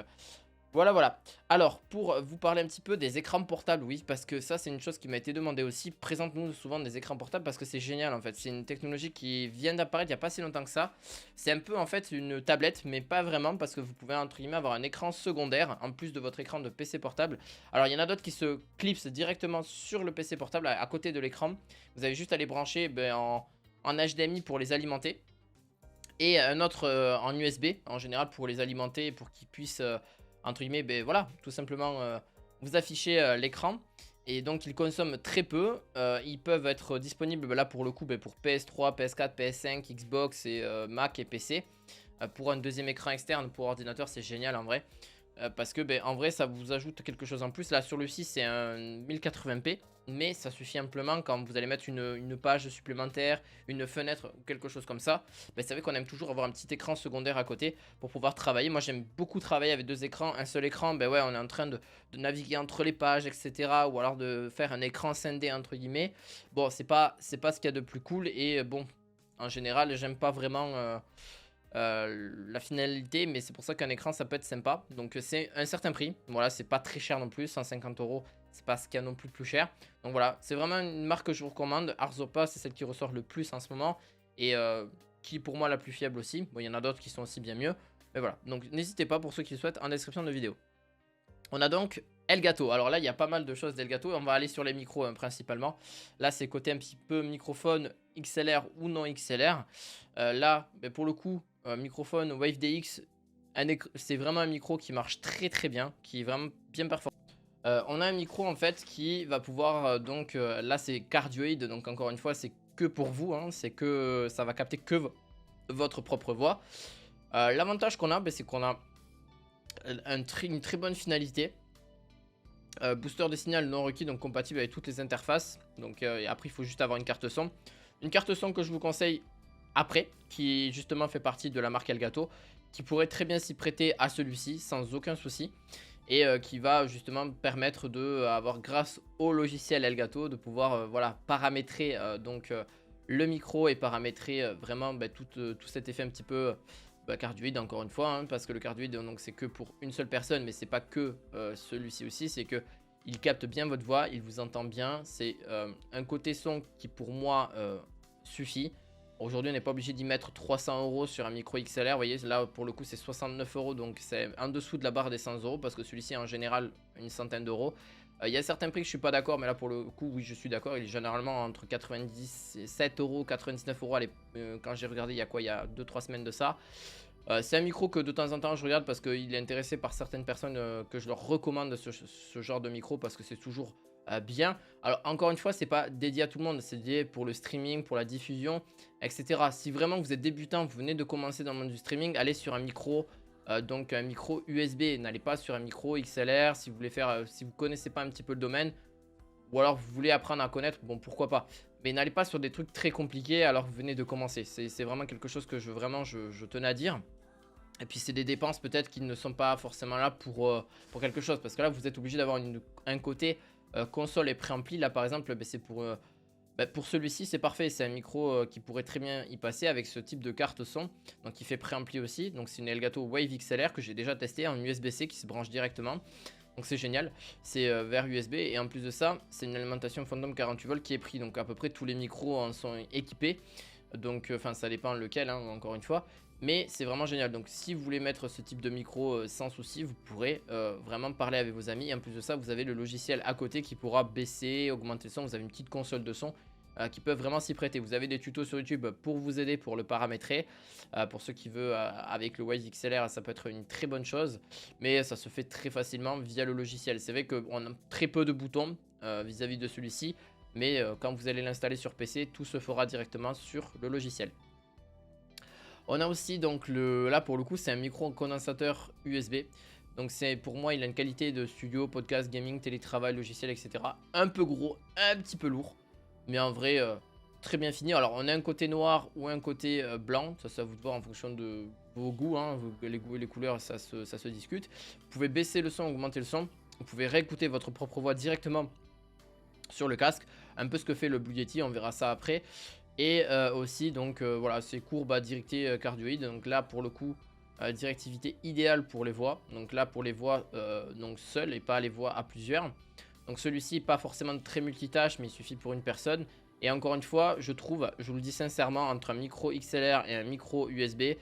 Voilà, voilà. Alors, pour vous parler un petit peu des écrans portables, oui, parce que ça, c'est une chose qui m'a été demandée aussi. Présente-nous souvent des écrans portables parce que c'est génial en fait. C'est une technologie qui vient d'apparaître il n'y a pas si longtemps que ça. C'est un peu en fait une tablette, mais pas vraiment parce que vous pouvez entre guillemets avoir un écran secondaire en plus de votre écran de PC portable. Alors, il y en a d'autres qui se clipsent directement sur le PC portable à côté de l'écran. Vous avez juste à les brancher en HDMI pour les alimenter. Et un autre en USB en général pour les alimenter pour qu'ils puissent entre guillemets voilà tout simplement vous afficher l'écran. Et donc ils consomment très peu. Ils peuvent être disponibles là pour le coup pour PS3, PS4, PS5, Xbox et Mac et PC. Pour un deuxième écran externe pour ordinateur, c'est génial en vrai. Parce que en vrai ça vous ajoute quelque chose en plus. Là sur le site c'est un 1080p, mais ça suffit amplement quand vous allez mettre une page supplémentaire, une fenêtre ou quelque chose comme ça. Vous savez qu'on aime toujours avoir un petit écran secondaire à côté pour pouvoir travailler. Moi j'aime beaucoup travailler avec deux écrans. Un seul écran, ouais, on est en train de naviguer entre les pages, etc. Ou alors de faire un écran scindé entre guillemets. Bon, c'est pas ce qu'il y a de plus cool. Et bon, en général j'aime pas vraiment la finalité, mais c'est pour ça qu'un écran ça peut être sympa. Donc c'est un certain prix, voilà, c'est pas très cher non plus, 150 euros, c'est pas ce qu'il y a non plus cher. Donc voilà, c'est vraiment une marque que je vous recommande. Arzopa, c'est celle qui ressort le plus en ce moment et qui est pour moi la plus fiable aussi. Bon, il y en a d'autres qui sont aussi bien mieux, mais voilà, donc n'hésitez pas pour ceux qui le souhaitent en description de vidéo. On a donc Elgato. Alors là, il y a pas mal de choses d'Elgato. On va aller sur les micros principalement. Là, c'est côté un petit peu microphone XLR ou non XLR. Là, pour le coup, microphone Wave DX, c'est vraiment un micro qui marche très très bien, qui est vraiment bien performant. On a un micro en fait qui va pouvoir là c'est cardioïde, donc encore une fois c'est que pour vous, hein, c'est que ça va capter que votre propre voix. L'avantage qu'on a, c'est qu'on a une très bonne finalité. Booster de signal non requis, donc compatible avec toutes les interfaces. Donc après il faut juste avoir une carte son. Une carte son que je vous conseille après, qui justement fait partie de la marque Elgato, qui pourrait très bien s'y prêter à celui-ci sans aucun souci. Et qui va justement permettre de avoir, grâce au logiciel Elgato, de pouvoir voilà, paramétrer le micro et paramétrer vraiment tout cet effet un petit peu cardioïde encore une fois, hein, parce que le cardioïde donc c'est que pour une seule personne, mais c'est pas que celui-ci aussi, c'est que il capte bien votre voix, il vous entend bien, c'est un côté son qui pour moi suffit. Aujourd'hui on n'est pas obligé d'y mettre 300 euros sur un micro XLR, vous voyez là pour le coup c'est 69 euros, donc c'est en dessous de la barre des 100 euros parce que celui-ci est en général une centaine d'euros. Il y a certains prix que je suis pas d'accord, mais là pour le coup oui je suis d'accord, il est généralement entre 97 euros, 99 euros. Allez, quand j'ai regardé il y a quoi, il y a 2-3 semaines de ça. C'est un micro que de temps en temps je regarde parce qu'il est intéressé par certaines personnes que je leur recommande ce genre de micro parce que c'est toujours bien. Alors encore une fois, c'est pas dédié à tout le monde, c'est dédié pour le streaming, pour la diffusion, etc. Si vraiment vous êtes débutant, vous venez de commencer dans le monde du streaming, allez sur un micro, donc un micro USB. N'allez pas sur un micro XLR si vous voulez faire, si vous connaissez pas un petit peu le domaine, ou alors vous voulez apprendre à connaître, bon pourquoi pas. Mais n'allez pas sur des trucs très compliqués alors que vous venez de commencer. C'est vraiment quelque chose que je tenais à dire. Et puis c'est des dépenses peut-être qui ne sont pas forcément là pour quelque chose. Parce que là vous êtes obligé d'avoir un côté console et préampli. Là par exemple c'est pour celui-ci c'est parfait. C'est un micro qui pourrait très bien y passer avec ce type de carte son. Donc il fait préampli aussi. Donc c'est une Elgato Wave XLR que j'ai déjà testé en USB-C qui se branche directement. Donc c'est génial, c'est vers USB et en plus de ça, c'est une alimentation Phantom 48 volts qui est pris. Donc à peu près tous les micros en sont équipés. Donc enfin ça dépend lequel, hein, encore une fois. Mais c'est vraiment génial. Donc si vous voulez mettre ce type de micro sans souci, vous pourrez vraiment parler avec vos amis. Et en plus de ça, vous avez le logiciel à côté qui pourra baisser, augmenter le son. Vous avez une petite console de son qui peuvent vraiment s'y prêter. Vous avez des tutos sur YouTube pour vous aider pour le paramétrer. Pour ceux qui veulent avec le Wave XLR, ça peut être une très bonne chose. Mais ça se fait très facilement via le logiciel. C'est vrai qu'on a très peu de boutons vis-à-vis de celui-ci. Mais quand vous allez l'installer sur PC, tout se fera directement sur le logiciel. On a aussi donc là pour le coup c'est un micro condensateur USB. Donc c'est pour moi il a une qualité de studio, podcast, gaming, télétravail, logiciel, etc. Un peu gros, un petit peu lourd. Mais en vrai très bien fini. Alors on a un côté noir ou un côté blanc. Ça vous de voir en fonction de vos goûts, hein. Les goûts et les couleurs ça se discute. Vous pouvez baisser le son, augmenter le son. Vous pouvez réécouter votre propre voix directement sur le casque. Un peu ce que fait le Blue Yeti, on verra ça après. Et aussi donc voilà, c'est courbe à directé cardioïde. Donc là pour le coup directivité idéale pour les voix. Donc là, pour les voix donc seules et pas les voix à plusieurs. Donc celui-ci, pas forcément très multitâche, mais il suffit pour une personne. Et encore une fois, je trouve, je vous le dis sincèrement, entre un micro XLR et un micro USB,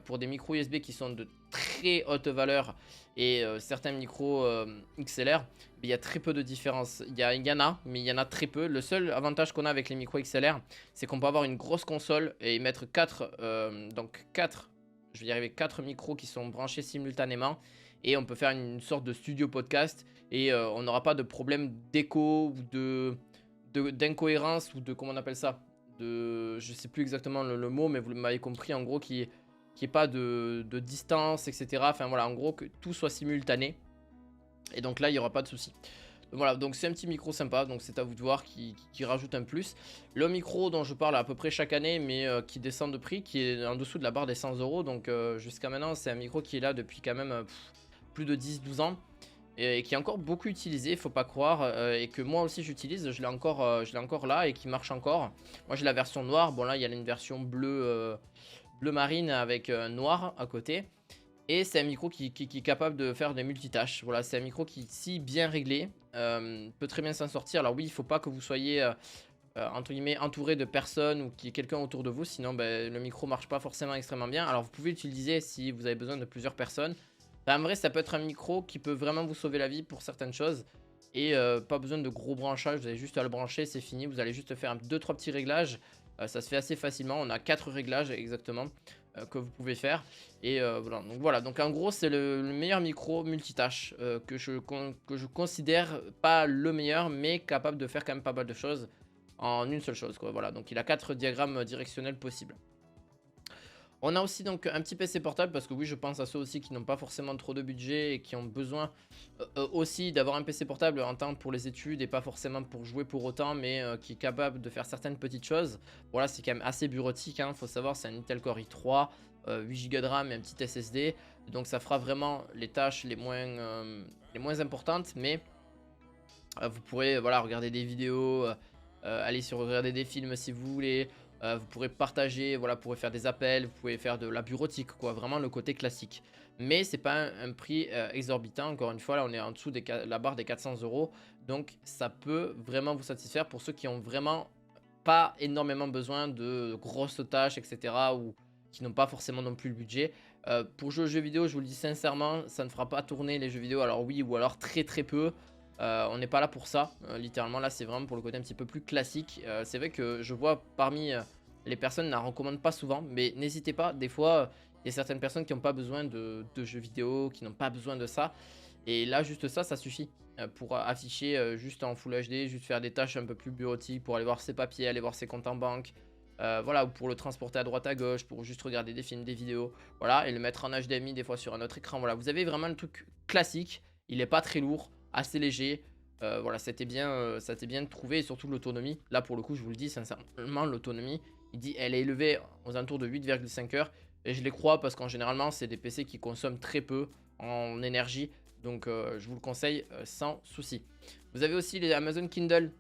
pour des micros USB qui sont de très haute valeur et certains micros XLR, il y a très peu de différence. Il y en a, mais il y en a très peu. Le seul avantage qu'on a avec les micros XLR, c'est qu'on peut avoir une grosse console et mettre 4, je vais y arriver, 4 micros qui sont branchés simultanément. Et on peut faire une sorte de studio podcast et on n'aura pas de problème d'écho ou d'incohérence ou de, comment on appelle ça, je sais plus exactement le mot, mais vous m'avez compris, en gros, qui est pas de distance, etc. Enfin voilà, en gros, que tout soit simultané. Et donc là, il n'y aura pas de souci. Voilà, donc c'est un petit micro sympa, donc c'est à vous de voir qui rajoute un plus. Le micro dont je parle à peu près chaque année, mais qui descend de prix, qui est en dessous de la barre des 100 euros. Donc jusqu'à maintenant, c'est un micro qui est là depuis quand même plus de 10-12 ans. Et qui est encore beaucoup utilisé, faut pas croire, et que moi aussi j'utilise, je l'ai encore là et qui marche encore. Moi j'ai la version noire, bon là il y a une version bleu marine avec noir à côté. Et c'est un micro qui est capable de faire des multitâches. Voilà, c'est un micro qui, si bien réglé, peut très bien s'en sortir. Alors oui, il faut pas que vous soyez entre guillemets entouré de personnes ou qu'il y ait quelqu'un autour de vous, sinon le micro marche pas forcément extrêmement bien. Alors vous pouvez l'utiliser si vous avez besoin de plusieurs personnes. En vrai, ça peut être un micro qui peut vraiment vous sauver la vie pour certaines choses. Et pas besoin de gros branchages, vous avez juste à le brancher, c'est fini. Vous allez juste faire 2-3 petits réglages. Ça se fait assez facilement, on a 4 réglages exactement que vous pouvez faire. Et voilà, donc en gros c'est le meilleur micro multitâche que je considère pas le meilleur, mais capable de faire quand même pas mal de choses en une seule chose, quoi. Voilà, donc il a 4 diagrammes directionnels possibles. On a aussi donc un petit PC portable parce que oui, je pense à ceux aussi qui n'ont pas forcément trop de budget et qui ont besoin aussi d'avoir un PC portable en temps pour les études et pas forcément pour jouer pour autant, mais qui est capable de faire certaines petites choses. Voilà, c'est quand même assez bureautique, hein, faut savoir, c'est un Intel Core i3, 8 Go de RAM et un petit SSD. Donc ça fera vraiment les tâches les moins importantes, mais vous pourrez voilà, regarder des vidéos, aller sur regarder des films si vous voulez. Vous pourrez partager, voilà, vous pourrez faire des appels, vous pouvez faire de la bureautique, quoi, vraiment le côté classique. Mais c'est pas un prix exorbitant, encore une fois, là on est en dessous de la barre des 400 euros, donc ça peut vraiment vous satisfaire pour ceux qui ont vraiment pas énormément besoin de grosses tâches, etc. ou qui n'ont pas forcément non plus le budget. Pour jouer aux jeux vidéo, je vous le dis sincèrement, ça ne fera pas tourner les jeux vidéo, alors oui, ou alors très très peu. On n'est pas là pour ça, littéralement là c'est vraiment pour le côté un petit peu plus classique. C'est vrai que je vois parmi les personnes n'en recommandent pas souvent, mais n'hésitez pas, des fois il y a certaines personnes qui n'ont pas besoin de jeux vidéo, qui n'ont pas besoin de ça, et là juste ça suffit pour afficher juste en Full HD, juste faire des tâches un peu plus bureautiques, pour aller voir ses papiers, aller voir ses comptes en banque, voilà, ou pour le transporter à droite à gauche, pour juste regarder des films, des vidéos, voilà, et le mettre en HDMI des fois sur un autre écran. Voilà, vous avez vraiment le truc classique, il n'est pas très lourd, assez léger. Voilà, c'était bien trouvé, et surtout l'autonomie. Là pour le coup, je vous le dis sincèrement, l'autonomie, elle est élevée aux alentours de 8,5 heures. Et je les crois parce qu'en généralement, c'est des PC qui consomment très peu en énergie. Donc je vous le conseille sans souci. Vous avez aussi les Amazon Kindle.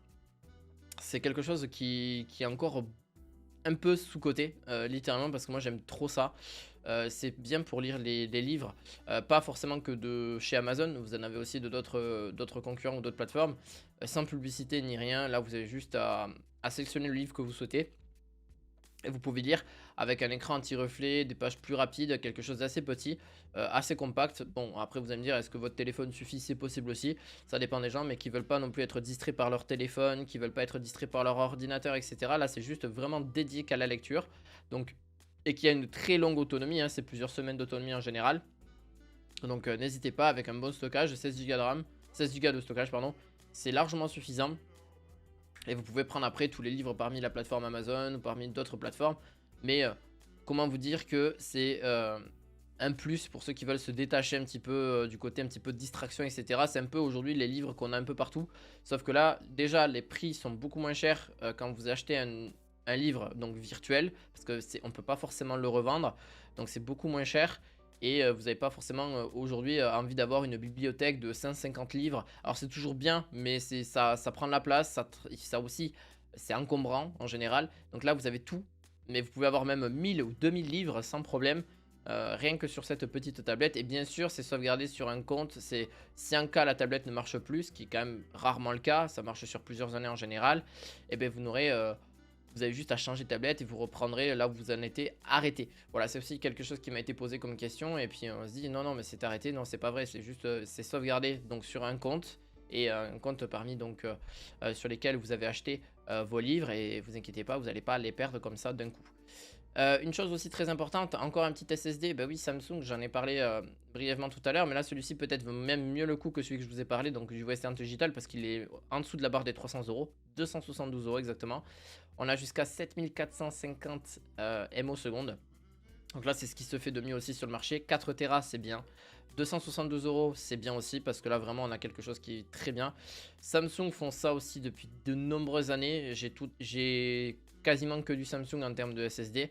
C'est quelque chose qui est encore un peu sous-coté, littéralement, parce que moi j'aime trop ça. C'est bien pour lire les livres, pas forcément que de chez Amazon, vous en avez aussi de d'autres concurrents ou d'autres plateformes, sans publicité ni rien. Là vous avez juste à sélectionner le livre que vous souhaitez. Et vous pouvez lire avec un écran anti-reflet, des pages plus rapides, quelque chose d'assez petit, assez compact. Bon, après vous allez me dire, est-ce que votre téléphone suffit? C'est possible aussi, ça dépend des gens, mais qui veulent pas non plus être distraits par leur téléphone, qui veulent pas être distraits par leur ordinateur, etc. Là, c'est juste vraiment dédié qu'à la lecture. Donc, et qui a une très longue autonomie, hein, c'est plusieurs semaines d'autonomie en général. Donc, n'hésitez pas, avec un bon stockage, 16 Go de RAM, 16 Go de stockage, pardon, c'est largement suffisant. Et vous pouvez prendre après tous les livres parmi la plateforme Amazon ou parmi d'autres plateformes. Mais comment vous dire que c'est un plus pour ceux qui veulent se détacher un petit peu du côté un petit peu de distraction, etc. C'est un peu aujourd'hui les livres qu'on a un peu partout. Sauf que là, déjà, les prix sont beaucoup moins chers quand vous achetez un livre donc virtuel. Parce qu'on ne peut pas forcément le revendre. Donc c'est beaucoup moins cher. Et vous n'avez pas forcément aujourd'hui envie d'avoir une bibliothèque de 150 livres. Alors c'est toujours bien, mais ça prend de la place, ça aussi, c'est encombrant en général. Donc là, vous avez tout, mais vous pouvez avoir même 1000 ou 2000 livres sans problème. rien que sur cette petite tablette. Et bien sûr, c'est sauvegardé sur un compte. C'est si un cas la tablette ne marche plus, ce qui est quand même rarement le cas, ça marche sur plusieurs années en général, et bien vous avez juste à changer de tablette et vous reprendrez là où vous en étiez arrêté. Voilà, c'est aussi quelque chose qui m'a été posé comme question. Et puis on se dit non, non, mais c'est arrêté. Non, c'est pas vrai. C'est juste, c'est sauvegardé donc sur un compte. Et un compte parmi donc sur lesquels vous avez acheté vos livres. Et vous inquiétez pas, vous n'allez pas les perdre comme ça d'un coup. Une chose aussi très importante, encore un petit SSD, bah oui Samsung, j'en ai parlé brièvement tout à l'heure, mais là celui-ci peut-être vaut même mieux le coup que celui que je vous ai parlé, donc du Western Digital, parce qu'il est en dessous de la barre des 300 euros, 272 euros exactement. On a jusqu'à 7450 MO secondes. Donc là c'est ce qui se fait de mieux aussi sur le marché. 4 Tera c'est bien, 272 euros c'est bien aussi, parce que là vraiment on a quelque chose qui est très bien. Samsung font ça aussi depuis de nombreuses années. J'ai quasiment que du Samsung en termes de SSD,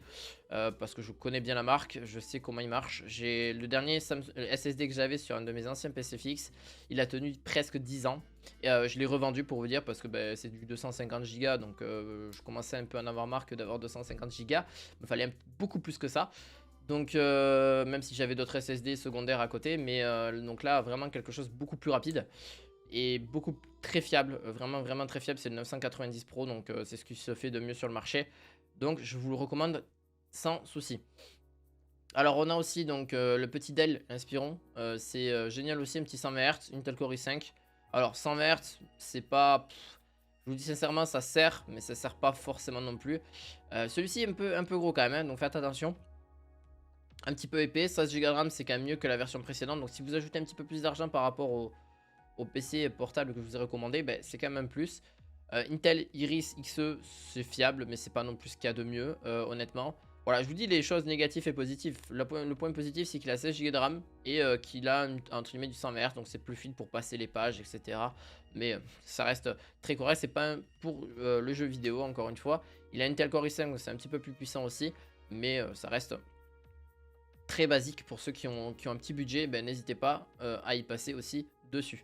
parce que je connais bien la marque, je sais comment il marche. J'ai le dernier SSD que j'avais sur un de mes anciens PC fixe, il a tenu presque 10 ans. Et je l'ai revendu pour vous dire, parce que bah, c'est du 250 Go, donc je commençais un peu à en avoir marre d'avoir 250 Go. Il me fallait beaucoup plus que ça. Donc même si j'avais d'autres SSD secondaires à côté, mais donc là vraiment quelque chose de beaucoup plus rapide et beaucoup très fiable, vraiment vraiment très fiable. C'est le 990 Pro, donc c'est ce qui se fait de mieux sur le marché, donc je vous le recommande sans souci. Alors on a aussi donc le petit Dell Inspiron, c'est génial aussi, un petit 120 Hz, Intel Core i5. Alors 120 Hz c'est pas... je vous dis sincèrement ça sert, mais ça sert pas forcément non plus. Celui-ci est un peu gros quand même, hein, donc faites attention. Un petit peu épais, 16 Go de RAM c'est quand même mieux que la version précédente, donc si vous ajoutez un petit peu plus d'argent par rapport au PC portable que je vous ai recommandé, ben, c'est quand même un plus. Intel Iris Xe c'est fiable, mais c'est pas non plus ce qu'il y a de mieux, honnêtement. Voilà, je vous dis les choses négatives et positives. Le point positif c'est qu'il a 16 Go de RAM et qu'il a entre guillemets du 120 Hz, donc c'est plus fluide pour passer les pages, etc. Mais ça reste très correct, c'est pas pour le jeu vidéo encore une fois. Il a Intel Core i5, donc c'est un petit peu plus puissant aussi, mais ça reste très basique. Pour ceux qui ont un petit budget, ben, n'hésitez pas à y passer aussi dessus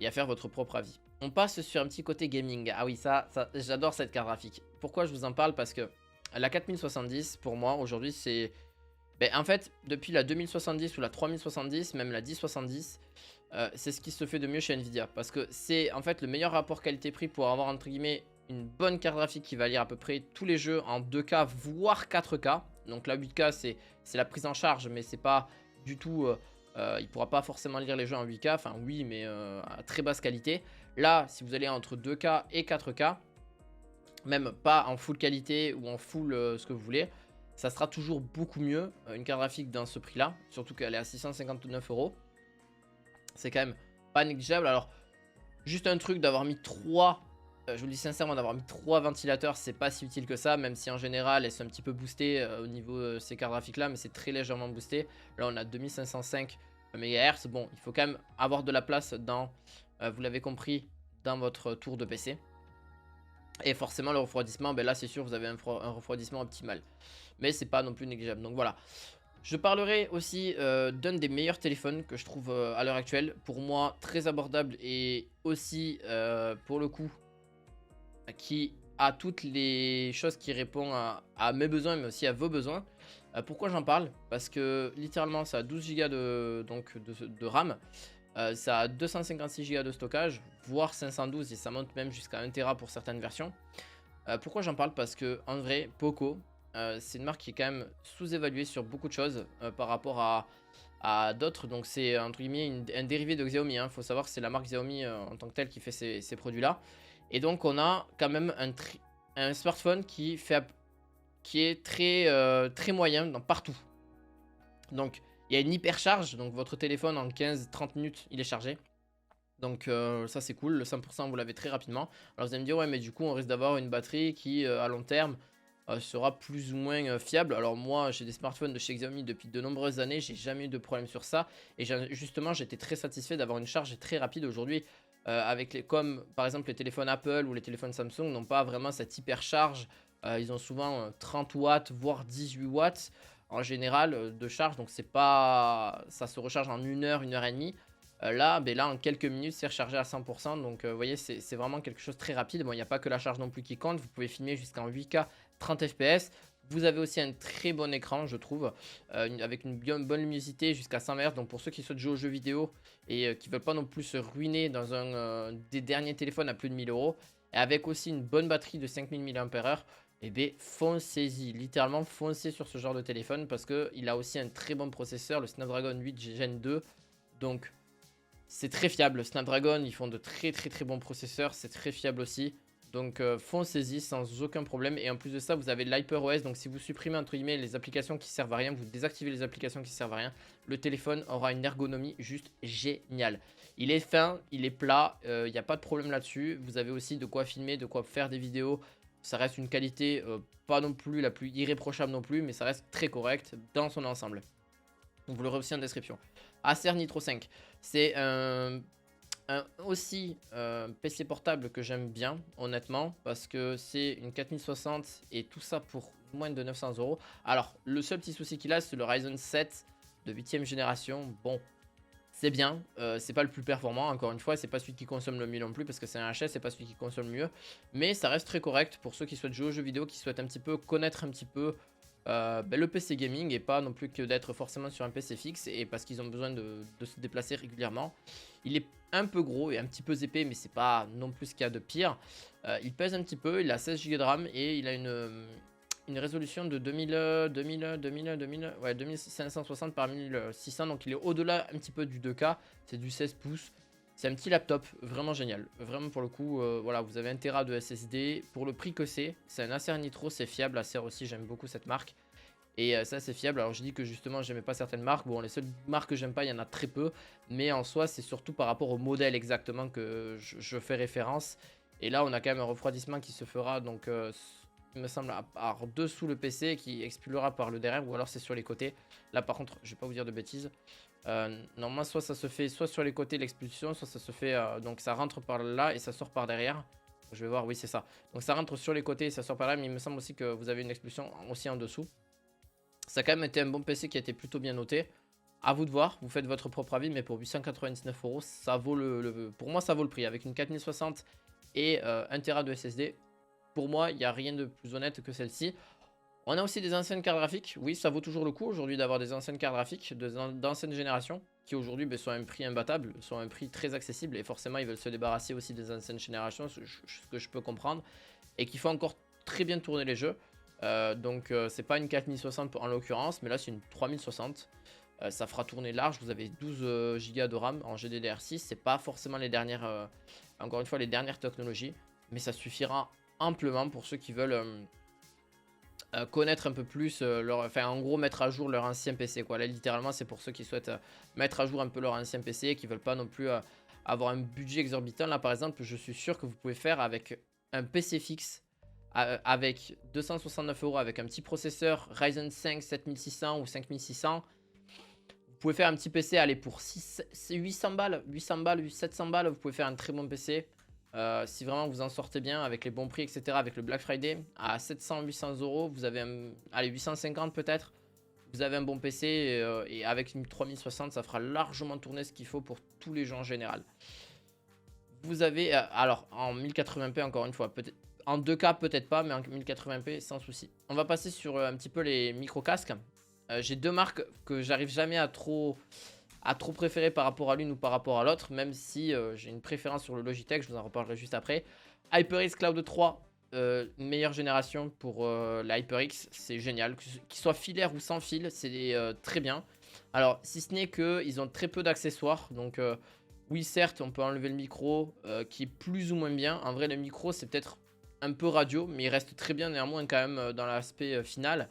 et à faire votre propre avis. On passe sur un petit côté gaming. Ah oui, ça j'adore cette carte graphique. Pourquoi je vous en parle? Parce que la 4070 pour moi aujourd'hui c'est... ben, en fait depuis la 2070 ou la 3070, même la 1070, c'est ce qui se fait de mieux chez Nvidia. Parce que c'est en fait le meilleur rapport qualité-prix pour avoir entre guillemets une bonne carte graphique qui va lire à peu près tous les jeux en 2K voire 4K. Donc la 8K c'est la prise en charge, mais c'est pas du tout... il pourra pas forcément lire les jeux en 8K, enfin oui, mais à très basse qualité. Là, si vous allez entre 2K et 4K, même pas en full qualité ou en full ce que vous voulez, ça sera toujours beaucoup mieux. Une carte graphique dans ce prix là, surtout qu'elle est à 659 euros, c'est quand même pas négligeable. Alors juste un truc d'avoir mis 3, je vous le dis sincèrement, d'avoir mis 3 ventilateurs c'est pas si utile que ça, même si en général elles sont un petit peu boostées au niveau de ces cartes graphiques là, mais c'est très légèrement boosté. Là on a 2505 MHz, bon il faut quand même avoir de la place dans, vous l'avez compris, dans votre tour de PC. Et forcément le refroidissement, ben là c'est sûr vous avez un refroidissement optimal, mais c'est pas non plus négligeable, donc voilà. Je parlerai aussi d'un des meilleurs téléphones que je trouve à l'heure actuelle, pour moi très abordable et aussi pour le coup qui a toutes les choses qui répondent à mes besoins mais aussi à vos besoins. Pourquoi j'en parle? Parce que littéralement ça a 12 Go de RAM, ça a 256 Go de stockage, voire 512 et ça monte même jusqu'à 1 Tera pour certaines versions. Pourquoi j'en parle? Parce que en vrai, Poco, c'est une marque qui est quand même sous-évaluée sur beaucoup de choses par rapport à d'autres. Donc c'est entre guillemets un dérivé de Xiaomi. Il faut savoir que c'est la marque Xiaomi en tant que telle qui fait ces produits-là. Et donc on a quand même un smartphone qui est très moyen partout. Donc il y a une hypercharge, donc votre téléphone en 15-30 minutes il est chargé. Donc ça c'est cool, le 100% vous l'avez très rapidement. Alors vous allez me dire ouais mais du coup on risque d'avoir une batterie qui à long terme sera plus ou moins fiable. Alors moi j'ai des smartphones de chez Xiaomi depuis de nombreuses années, j'ai jamais eu de problème sur ça. Et justement j'étais très satisfait d'avoir une charge très rapide aujourd'hui. Comme par exemple les téléphones Apple ou les téléphones Samsung n'ont pas vraiment cette hyper charge. Ils ont souvent 30 watts voire 18 watts en général de charge. Donc c'est pas... ça se recharge en 1 heure, 1 heure et demie. Là en quelques minutes c'est rechargé à 100%. Donc vous voyez c'est vraiment quelque chose de très rapide. Bon il n'y a pas que la charge non plus qui compte. Vous pouvez filmer jusqu'en 8K 30 fps. Vous avez aussi un très bon écran, je trouve, avec une bien bonne luminosité jusqu'à 100 Hz. Donc pour ceux qui souhaitent jouer aux jeux vidéo et qui veulent pas non plus se ruiner dans un des derniers téléphones à plus de 1000 euros, et avec aussi une bonne batterie de 5000 mAh, et bien foncez-y, littéralement foncez sur ce genre de téléphone parce qu'il a aussi un très bon processeur, le Snapdragon 8 Gen 2. Donc c'est très fiable. Snapdragon, ils font de très très très bons processeurs, c'est très fiable aussi. Donc foncez-y sans aucun problème. Et en plus de ça, vous avez l'HyperOS. Donc si vous supprimez entre guillemets les applications qui servent à rien, vous désactivez les applications qui servent à rien, le téléphone aura une ergonomie juste géniale. Il est fin, il est plat, il n'y a pas de problème là-dessus. Vous avez aussi de quoi filmer, de quoi faire des vidéos. Ça reste une qualité pas non plus la plus irréprochable non plus, mais ça reste très correct dans son ensemble. Donc vous l'aurez aussi en description. Acer Nitro 5, c'est aussi PC portable que j'aime bien, honnêtement, parce que c'est une 4060 et tout ça pour moins de 900 euros. Alors, le seul petit souci qu'il a, c'est le Ryzen 7 de 8ème génération. Bon, c'est bien, c'est pas le plus performant, encore une fois, c'est pas celui qui consomme le mieux non plus, parce que c'est un HS, c'est pas celui qui consomme le mieux, mais ça reste très correct pour ceux qui souhaitent jouer aux jeux vidéo, qui souhaitent un petit peu connaître un petit peu le PC gaming et pas non plus que d'être forcément sur un PC fixe, et parce qu'ils ont besoin de se déplacer régulièrement. Il est un peu gros et un petit peu épais, mais c'est pas non plus ce qu'il y a de pire. Il pèse un petit peu, il a 16 Go de RAM et il a une résolution de 2560 par 1600, donc il est au-delà un petit peu du 2K, c'est du 16 pouces. C'est un petit laptop vraiment génial, vraiment pour le coup, voilà, vous avez 1 Tera de SSD, pour le prix que c'est un Acer Nitro, c'est fiable, Acer aussi, j'aime beaucoup cette marque, et ça c'est fiable. Alors je dis que justement j'aimais pas certaines marques, bon les seules marques que j'aime pas, il y en a très peu, mais en soi c'est surtout par rapport au modèle exactement que je fais référence, et là on a quand même un refroidissement qui se fera, donc il me semble par dessous le PC, qui expulsera par le derrière, ou alors c'est sur les côtés. Là par contre je vais pas vous dire de bêtises. Normalement soit ça se fait soit sur les côtés l'expulsion, soit ça se fait donc ça rentre par là et ça sort par derrière. Je vais voir, oui c'est ça. Donc ça rentre sur les côtés et ça sort par là, mais il me semble aussi que vous avez une expulsion aussi en dessous. Ça a quand même été un bon PC qui a été plutôt bien noté. À vous de voir, vous faites votre propre avis, mais pour 899 euros, ça vaut pour moi ça vaut le prix. Avec une 4060 et 1 Tera de SSD, pour moi il n'y a rien de plus honnête que celle-ci. On a aussi des anciennes cartes graphiques. Oui, ça vaut toujours le coup aujourd'hui d'avoir des anciennes cartes graphiques d'ancienne génération qui aujourd'hui sont à un prix imbattable, sont à un prix très accessible, et forcément ils veulent se débarrasser aussi des anciennes générations, ce que je peux comprendre, et qui font encore très bien tourner les jeux. Donc c'est pas une 4060 en l'occurrence, mais là c'est une 3060. Ça fera tourner large, vous avez 12 Go de RAM en GDDR6, c'est pas forcément les dernières, encore une fois les dernières technologies, mais ça suffira amplement pour ceux qui veulent connaître un peu plus enfin en gros mettre à jour leur ancien PC quoi. Là littéralement c'est pour ceux qui souhaitent mettre à jour un peu leur ancien PC et qui veulent pas non plus avoir un budget exorbitant. Là par exemple je suis sûr que vous pouvez faire avec un PC fixe avec 269 euros, avec un petit processeur Ryzen 5 7600 ou 5600. Vous pouvez faire un petit PC, allez, pour 800 balles, 700 balles, vous pouvez faire un très bon PC. Si vraiment vous en sortez bien avec les bons prix, etc., avec le Black Friday, à 700-800 euros, vous avez allez, 850 peut-être. Vous avez un bon PC et avec une 3060, ça fera largement tourner ce qu'il faut pour tous les gens en général. Vous avez, alors en 1080p encore une fois, peut-être en 2K peut-être pas, mais en 1080p sans souci. On va passer sur un petit peu les micro-casques. J'ai deux marques que j'arrive jamais à trop préférer par rapport à l'une ou par rapport à l'autre, même si j'ai une préférence sur le Logitech, je vous en reparlerai juste après. HyperX Cloud 3, meilleure génération pour la HyperX, c'est génial. Qu'il soit filaire ou sans fil, c'est très bien. Alors, si ce n'est qu'ils ont très peu d'accessoires, donc oui, certes, on peut enlever le micro qui est plus ou moins bien. En vrai, le micro, c'est peut-être un peu radio, mais il reste très bien néanmoins quand même dans l'aspect final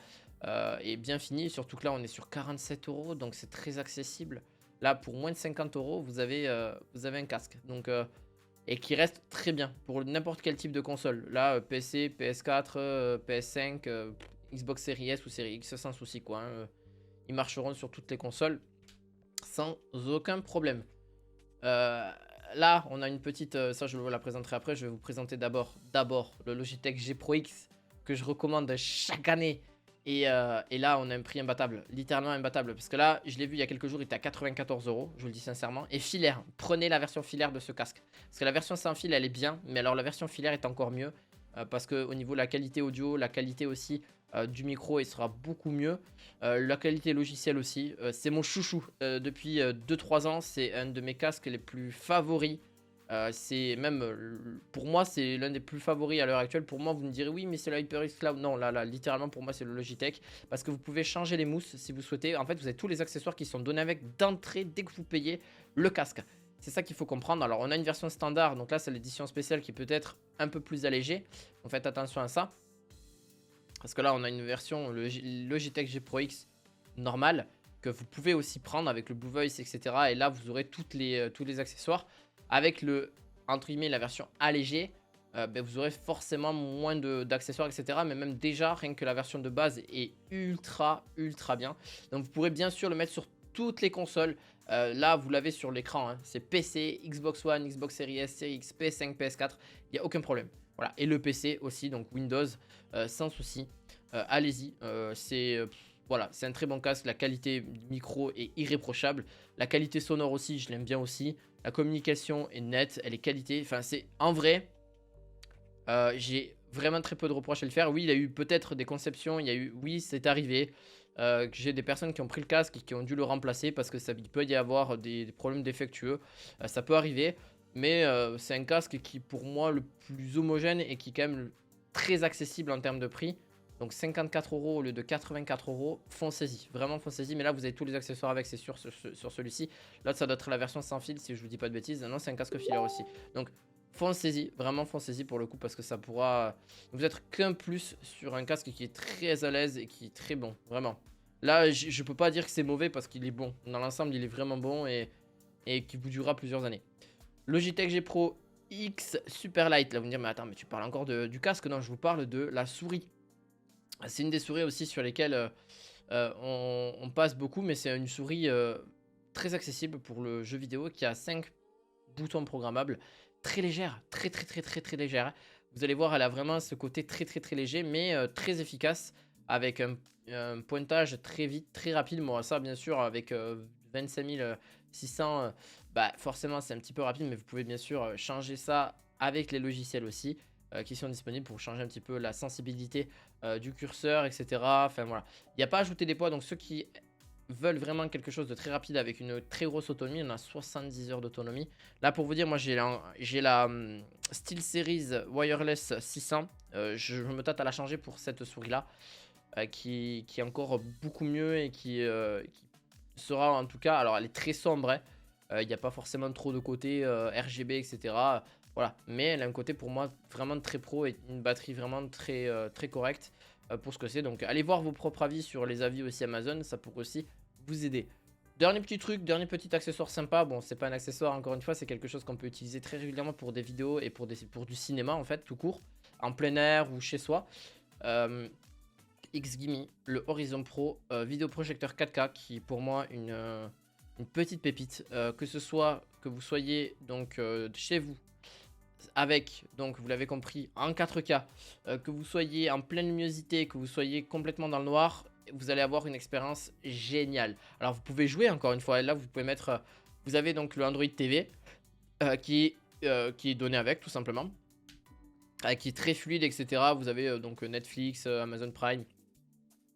et bien fini. Surtout que là, on est sur 47 euros, donc c'est très accessible. Là, pour moins de 50 euros, vous avez un casque. Donc, et qui reste très bien pour n'importe quel type de console. Là, PC, PS4, PS5, Xbox Series S ou Series X, sans souci quoi. Hein. Ils marcheront sur toutes les consoles sans aucun problème. Là, on a une petite... ça, je vous la présenterai après. Je vais vous présenter d'abord le Logitech G Pro X que je recommande chaque année. Et là, on a un prix imbattable, littéralement imbattable. Parce que là, je l'ai vu il y a quelques jours, il était à 94 euros, je vous le dis sincèrement. Et filaire, prenez la version filaire de ce casque. Parce que la version sans fil, elle est bien, mais alors la version filaire est encore mieux. parce qu'au niveau de la qualité audio, la qualité aussi du micro, il sera beaucoup mieux. La qualité logicielle aussi, c'est mon chouchou depuis 2-3 ans, c'est un de mes casques les plus favoris. C'est même, pour moi, c'est l'un des plus favoris à l'heure actuelle. Pour moi, vous me direz, oui, mais c'est le HyperX Cloud. Non, là, littéralement, pour moi, c'est le Logitech. Parce que vous pouvez changer les mousses si vous souhaitez. En fait, vous avez tous les accessoires qui sont donnés avec d'entrée dès que vous payez le casque. C'est ça qu'il faut comprendre. Alors, on a une version standard. Donc là, c'est l'édition spéciale qui peut être un peu plus allégée. Donc, faites attention à ça. Parce que là, on a une version Logitech G Pro X normale que vous pouvez aussi prendre avec le Blue Voice, etc. Et là, vous aurez tous les accessoires. Avec entre guillemets, la version allégée, vous aurez forcément moins d'accessoires, etc. Mais même déjà, rien que la version de base est ultra bien. Donc vous pourrez bien sûr le mettre sur toutes les consoles. Là, vous l'avez sur l'écran. Hein. C'est PC, Xbox One, Xbox Series S, Series X, PS5, PS4. Il n'y a aucun problème. Voilà. Et le PC aussi, donc Windows, sans souci. Allez-y. Voilà, c'est un très bon casque. La qualité du micro est irréprochable. La qualité sonore aussi, je l'aime bien aussi. La communication est nette, elle est qualité. Enfin, c'est en vrai, j'ai vraiment très peu de reproches à le faire. Oui, il y a eu peut-être des conceptions. Oui, c'est arrivé. Que j'ai des personnes qui ont pris le casque et qui ont dû le remplacer parce que il peut y avoir des problèmes défectueux. Ça peut arriver, mais c'est un casque qui, pour moi, le plus homogène et qui est quand même très accessible en termes de prix. Donc 54 € au lieu de 84 €, foncez-y, vraiment foncez-y. Mais là, vous avez tous les accessoires avec, c'est sûr, sur celui-ci. Là, ça doit être la version sans fil, si je vous dis pas de bêtises. Non, c'est un casque filaire aussi. Donc foncez-y, vraiment foncez-y pour le coup, parce que ça pourra vous être qu'un plus sur un casque qui est très à l'aise et qui est très bon, vraiment. Là, je peux pas dire que c'est mauvais parce qu'il est bon. Dans l'ensemble, il est vraiment bon et qui vous durera plusieurs années. Logitech G Pro X Super Light. Là, vous me direz, mais attends, mais tu parles encore du casque? Non, je vous parle de la souris. C'est une des souris aussi sur lesquelles on passe beaucoup, mais c'est une souris très accessible pour le jeu vidéo qui a 5 boutons programmables, très légère, très légère. Vous allez voir, elle a vraiment ce côté très léger, mais très efficace, avec un pointage très vite, très rapide. Moi, ça, bien sûr, avec 25 600, forcément, c'est un petit peu rapide, mais vous pouvez bien sûr changer ça avec les logiciels aussi. Qui sont disponibles pour changer un petit peu la sensibilité du curseur, etc. Enfin voilà, il n'y a pas à ajouter des poids, donc ceux qui veulent vraiment quelque chose de très rapide avec une très grosse autonomie, on a 70 heures d'autonomie. Là, pour vous dire, moi j'ai la SteelSeries Wireless 600. Je me tâte à la changer pour cette souris là, qui est encore beaucoup mieux et qui sera en tout cas, alors elle est très sombre, hein. Il n'y a pas forcément trop de côté RGB, etc. Voilà, mais elle a un côté pour moi vraiment très pro et une batterie vraiment très correcte pour ce que c'est. Donc allez voir vos propres avis sur les avis aussi Amazon, ça pourrait aussi vous aider. Dernier petit truc, dernier petit accessoire sympa. Bon, c'est pas un accessoire encore une fois, c'est quelque chose qu'on peut utiliser très régulièrement pour des vidéos et pour du cinéma en fait, tout court, en plein air ou chez soi. XGIMI, le Horizon Pro vidéoprojecteur 4K, qui est pour moi une petite pépite, que ce soit que vous soyez donc chez vous avec, donc vous l'avez compris, en 4K, que vous soyez en pleine luminosité, que vous soyez complètement dans le noir, vous allez avoir une expérience géniale. Alors vous pouvez jouer encore une fois, là vous pouvez mettre, vous avez donc le Android TV qui est donné avec tout simplement, qui est très fluide, etc. Vous avez donc Netflix, Amazon Prime,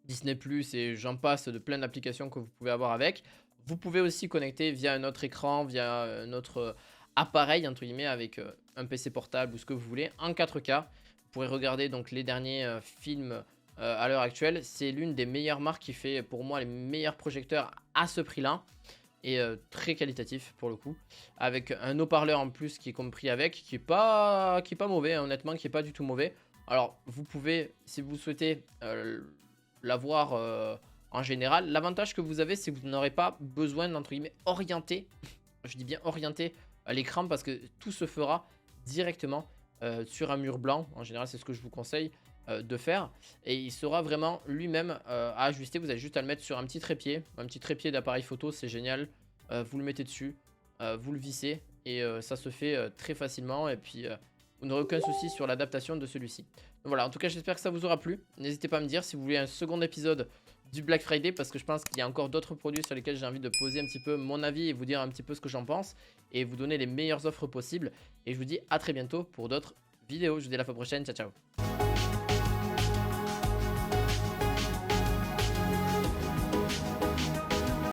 Disney+, et j'en passe, de plein d'applications que vous pouvez avoir avec. Vous pouvez aussi connecter via un autre écran, via notre appareil entre guillemets, avec un PC portable ou ce que vous voulez, en 4K. Vous pourrez regarder donc les derniers films à l'heure actuelle. C'est l'une des meilleures marques qui fait pour moi les meilleurs projecteurs à ce prix-là. Et très qualitatif pour le coup, avec un haut-parleur en plus qui est compris avec, qui est pas mauvais, hein, honnêtement, qui est pas du tout mauvais. Alors vous pouvez, si vous souhaitez l'avoir en général, l'avantage que vous avez, c'est que vous n'aurez pas besoin d'entre guillemets orienter, je dis bien orienter à l'écran, parce que tout se fera directement sur un mur blanc. En général, c'est ce que je vous conseille de faire, et il sera vraiment lui-même à ajuster. Vous avez juste à le mettre sur un petit trépied d'appareil photo, c'est génial. Vous le mettez dessus, vous le vissez, et ça se fait très facilement, et puis vous n'aurez aucun souci sur l'adaptation de celui-ci. Voilà, en tout cas j'espère que ça vous aura plu. N'hésitez pas à me dire si vous voulez un second épisode du Black Friday, parce que je pense qu'il y a encore d'autres produits sur lesquels j'ai envie de poser un petit peu mon avis et vous dire un petit peu ce que j'en pense et vous donner les meilleures offres possibles. Et je vous dis à très bientôt pour d'autres vidéo. Je vous dis à la fois prochaine. Ciao, ciao.